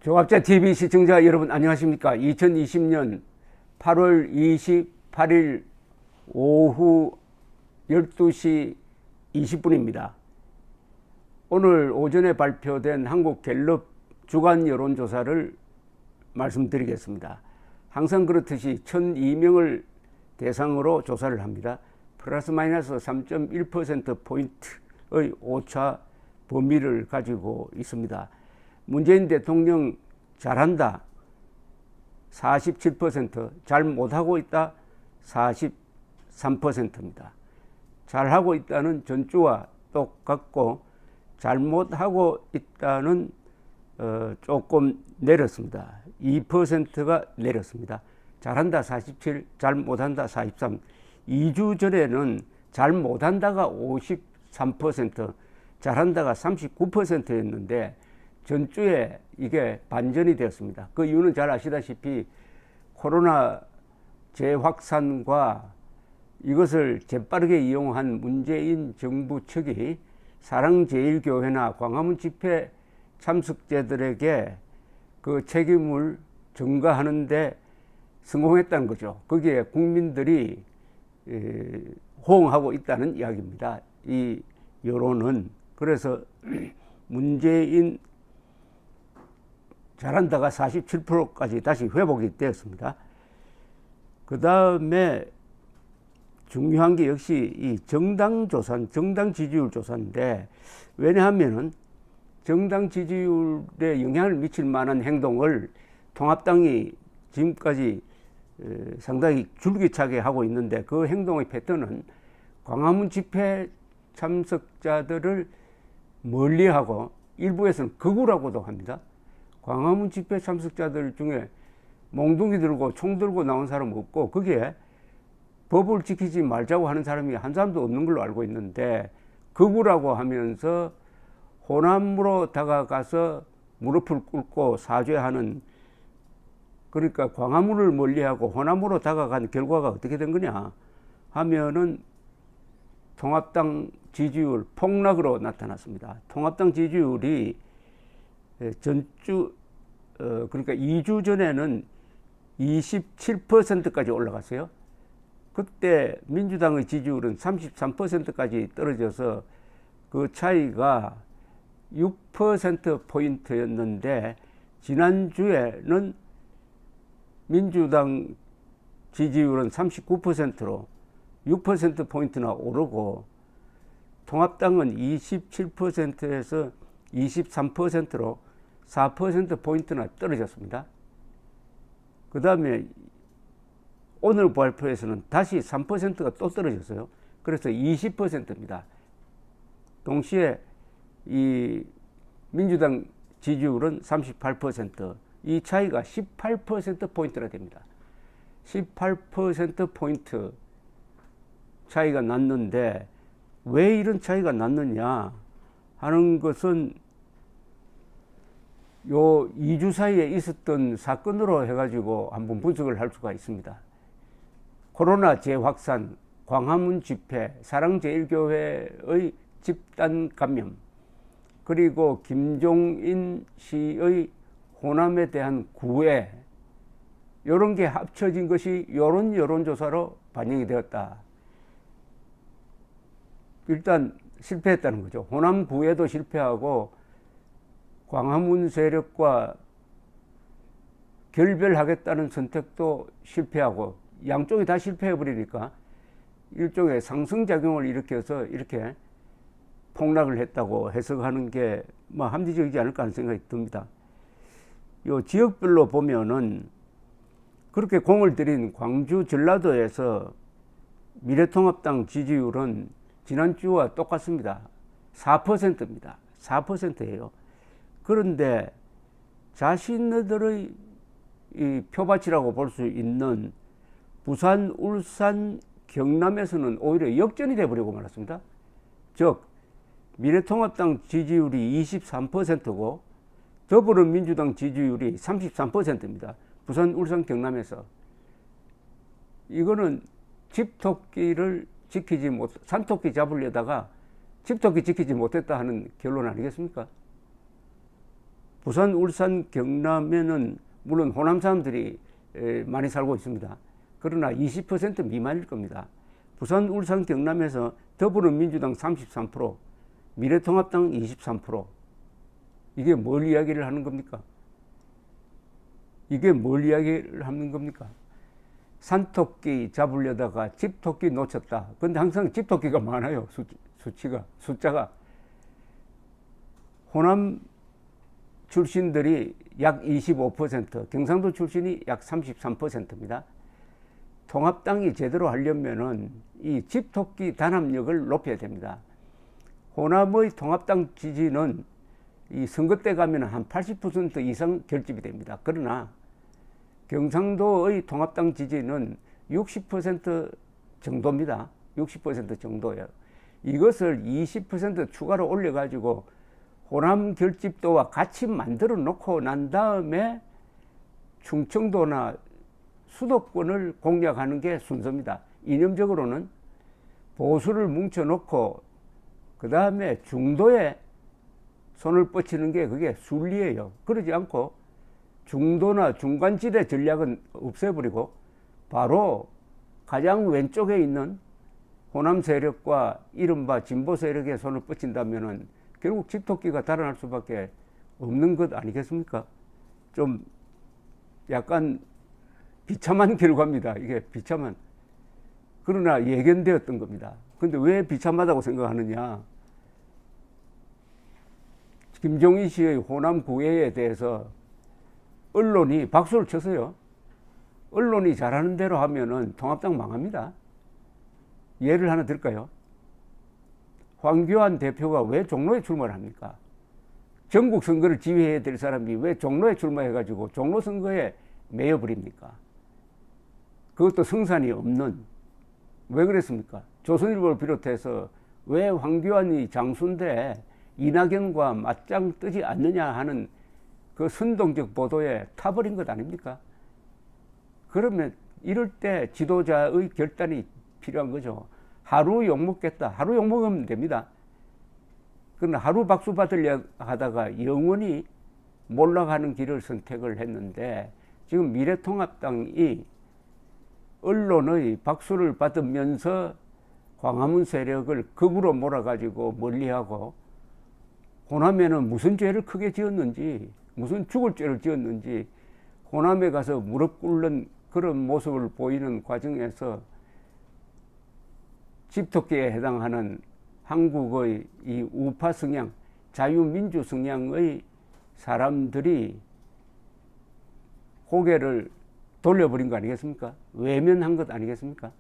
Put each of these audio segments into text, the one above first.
조갑자TV 시청자 여러분 안녕하십니까. 2020년 8월 28일 오후 12시 20분입니다. 오늘 오전에 발표된 한국갤럽 주간 여론조사를 말씀드리겠습니다. 항상 그렇듯이 1002명을 대상으로 조사를 합니다. 플러스 마이너스 3.1%포인트의 오차 범위를 가지고 있습니다. 문재인 대통령 잘한다 47%, 잘 못하고 있다 43%입니다. 잘하고 있다는 전주와 똑같고 잘못하고 있다는 조금 내렸습니다. 2%가 내렸습니다. 잘한다 47, 잘 못한다 43. 2주 전에는 잘 못한다가 53%, 잘한다가 39%였는데 전주에 이게 반전이 되었습니다. 그 이유는 잘 아시다시피 코로나 재확산과 이것을 재빠르게 이용한 문재인 정부 측이 사랑제일교회나 광화문 집회 참석자들에게 그 책임을 전가하는 데 성공했다는 거죠. 거기에 국민들이 호응하고 있다는 이야기입니다. 이 여론은. 그래서 문재인 잘한다가 47%까지 다시 회복이 되었습니다. 그 다음에 중요한 게 역시 이 정당 지지율 조사인데, 왜냐하면은 정당 지지율에 영향을 미칠 만한 행동을 통합당이 지금까지 상당히 줄기차게 하고 있는데, 그 행동의 패턴은 광화문 집회 참석자들을 멀리하고 일부에서는 극우라고도 합니다. 광화문 집회 참석자들 중에 몽둥이 들고 총 들고 나온 사람 없고, 거기에 법을 지키지 말자고 하는 사람이 한 사람도 없는 걸로 알고 있는데, 극우라고 하면서 호남으로 다가가서 무릎을 꿇고 사죄하는, 그러니까 광화문을 멀리하고 호남으로 다가간 결과가 어떻게 된 거냐 하면은 통합당 지지율 폭락으로 나타났습니다. 통합당 지지율이 그러니까 2주 전에는 27%까지 올라갔어요. 그때 민주당의 지지율은 33%까지 떨어져서 그 차이가 6%포인트였는데, 지난주에는 민주당 지지율은 39%로 6%포인트나 오르고, 통합당은 27%에서 23%로 4%포인트나 떨어졌습니다. 그 다음에 오늘 발표에서는 다시 3%가 또 떨어졌어요. 그래서 20%입니다. 동시에 이 민주당 지지율은 38%, 이 차이가 18%포인트나 됩니다. 18%포인트 차이가 났는데, 왜 이런 차이가 났느냐 하는 것은 요 2주 사이에 있었던 사건으로 해가지고 한번 분석을 할 수가 있습니다. 코로나 재확산, 광화문 집회, 사랑제일교회의 집단 감염, 그리고 김종인 씨의 호남에 대한 구애, 이런 게 합쳐진 것이 이런 여론조사로 반영이 되었다. 일단 실패했다는 거죠. 호남 구애도 실패하고 광화문 세력과 결별하겠다는 선택도 실패하고, 양쪽이 다 실패해버리니까 일종의 상승작용을 일으켜서 이렇게 폭락을 했다고 해석하는 게 뭐 합리적이지 않을까 하는 생각이 듭니다. 요 지역별로 보면은 그렇게 공을 들인 광주, 전라도에서 미래통합당 지지율은 지난주와 똑같습니다. 4%입니다. 4%예요. 그런데 자신들의 이 표밭이라고 볼 수 있는 부산, 울산, 경남에서는 오히려 역전이 돼버리고 말았습니다. 즉 미래통합당 지지율이 23%고 더불어민주당 지지율이 33%입니다. 부산, 울산, 경남에서. 이거는 집토끼를 지키지 산토끼 잡으려다가 집토끼 지키지 못했다 하는 결론 아니겠습니까? 부산, 울산, 경남에는 물론 호남 사람들이 많이 살고 있습니다. 그러나 20% 미만일 겁니다. 부산, 울산, 경남에서 더불어민주당 33%, 미래통합당 23%. 이게 뭘 이야기를 하는 겁니까? 이게 뭘 이야기를 하는 겁니까? 산토끼 잡으려다가 집토끼 놓쳤다. 근데 항상 집토끼가 많아요. 숫자가. 호남 출신들이 약 25%, 경상도 출신이 약 33%입니다. 통합당이 제대로 하려면은 이 집토끼 단합력을 높여야 됩니다. 호남의 통합당 지지는 이 선거 때 가면 한 80% 이상 결집이 됩니다. 그러나 경상도의 통합당 지지는 60% 정도입니다. 60% 정도예요. 이것을 20% 추가로 올려가지고 호남 결집도와 같이 만들어 놓고 난 다음에 충청도나 수도권을 공략하는 게 순서입니다. 이념적으로는 보수를 뭉쳐놓고 그 다음에 중도에 손을 뻗치는 게 그게 순리예요. 그러지 않고 중도나 중간지대 전략은 없애버리고 바로 가장 왼쪽에 있는 호남 세력과 이른바 진보 세력에 손을 뻗친다면은 결국 집토끼가 달아날 수밖에 없는 것 아니겠습니까? 좀 약간 비참한 결과입니다. 이게 비참한. 그러나 예견되었던 겁니다. 근데 왜 비참하다고 생각하느냐? 김종인 씨의 호남 구애에 대해서 언론이 박수를 쳤어요. 언론이 잘하는 대로 하면은 통합당 망합니다. 예를 하나 들까요? 황교안 대표가 왜 종로에 출마를 합니까? 전국 선거를 지휘해야 될 사람이 왜 종로에 출마해가지고 종로 선거에 매여버립니까? 그것도 성산이 없는. 왜 그랬습니까? 조선일보를 비롯해서 왜 황교안이 장수인데 이낙연과 맞짱 뜨지 않느냐 하는 그 선동적 보도에 타버린 것 아닙니까? 그러면 이럴 때 지도자의 결단이 필요한 거죠. 하루 욕먹겠다. 하루 욕먹으면 됩니다. 그러나 하루 박수 받으려 하다가 영원히 몰락하는 길을 선택을 했는데 지금 미래통합당이 언론의 박수를 받으면서 광화문 세력을 극으로 몰아가지고 멀리하고 호남에는 무슨 죄를 크게 지었는지 무슨 죽을 죄를 지었는지 호남에 가서 무릎 꿇는 그런 모습을 보이는 과정에서 집토끼에 해당하는 한국의 이 우파 성향, 자유민주 성향의 사람들이 고개를 돌려버린 거 아니겠습니까? 외면한 것 아니겠습니까?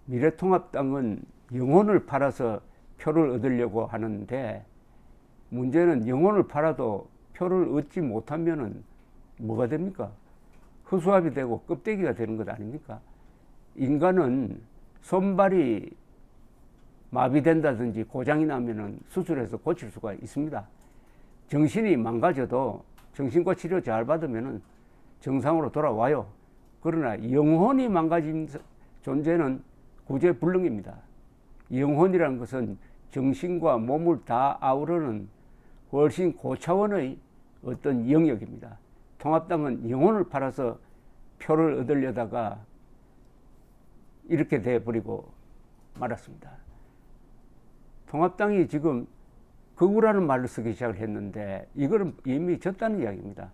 미래통합당은 영혼을 팔아서 표를 얻으려고 하는데 문제는 영혼을 팔아도 표를 얻지 못하면은 뭐가 됩니까? 허수아비 되고 껍데기가 되는 것 아닙니까? 인간은 손발이 마비된다든지 고장이 나면은 수술해서 고칠 수가 있습니다. 정신이 망가져도 정신과 치료 잘 받으면은 정상으로 돌아와요. 그러나 영혼이 망가진 존재는 구제불능입니다. 영혼이라는 것은 정신과 몸을 다 아우르는 훨씬 고차원의 어떤 영역입니다. 통합당은 영혼을 팔아서 표를 얻으려다가 이렇게 돼버리고 말았습니다. 통합당이 지금 극우라는 말을 쓰기 시작을 했는데 이거는 이미 졌다는 이야기입니다.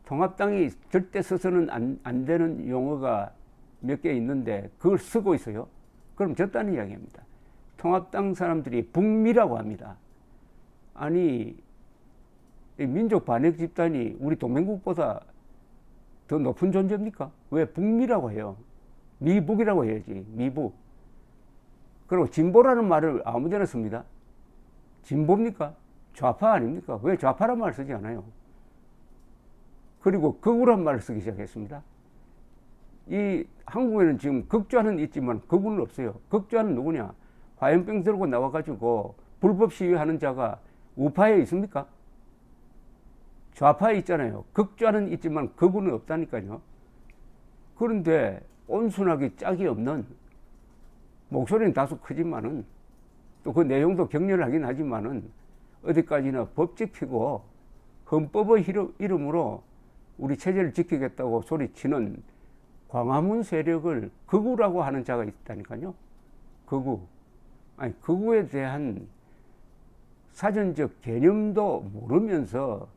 통합당이 절대 써서는 안 되는 용어가 몇 개 있는데 그걸 쓰고 있어요. 그럼 졌다는 이야기입니다. 통합당 사람들이 북미라고 합니다. 아니 민족 반역 집단이 우리 동맹국보다 더 높은 존재입니까? 왜 북미라고 해요? 미북이라고 해야지. 미북. 그리고 진보라는 말을 아무데나 씁니다. 진보입니까? 좌파 아닙니까? 왜 좌파란 말을 쓰지 않아요? 그리고 극우란 말을 쓰기 시작했습니다. 이 한국에는 지금 극좌는 있지만 극우는 없어요. 극좌는 누구냐? 화염병 들고 나와가지고 불법 시위하는 자가 우파에 있습니까? 좌파에 있잖아요. 극좌는 있지만 극우는 없다니까요. 그런데 온순하게 짝이 없는, 목소리는 다소 크지만은 또 그 내용도 격렬하긴 하지만은 어디까지나 법 지키고 헌법의 이름으로 우리 체제를 지키겠다고 소리치는 광화문 세력을 극우라고 하는 자가 있다니까요. 극우. 아니, 극우에 대한 사전적 개념도 모르면서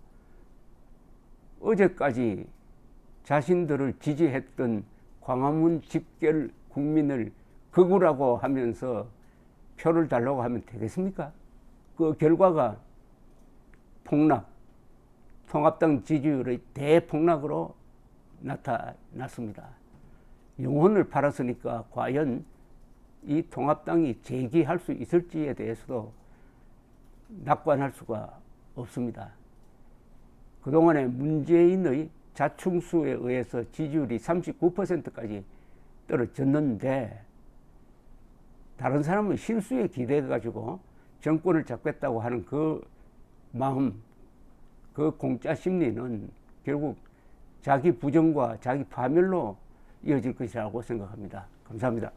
어제까지 자신들을 지지했던 광화문 집결 국민을 극우라고 하면서 표를 달라고 하면 되겠습니까? 그 결과가 폭락, 통합당 지지율의 대폭락으로 나타났습니다. 영혼을 팔았으니까 과연 이 통합당이 재기할 수 있을지에 대해서도 낙관할 수가 없습니다. 그동안에 문재인의 자충수에 의해서 지지율이 39%까지 떨어졌는데 다른 사람은 실수에 기대해가지고 정권을 잡겠다고 하는 그 마음, 그 공짜 심리는 결국 자기 부정과 자기 파멸로 이어질 것이라고 생각합니다. 감사합니다.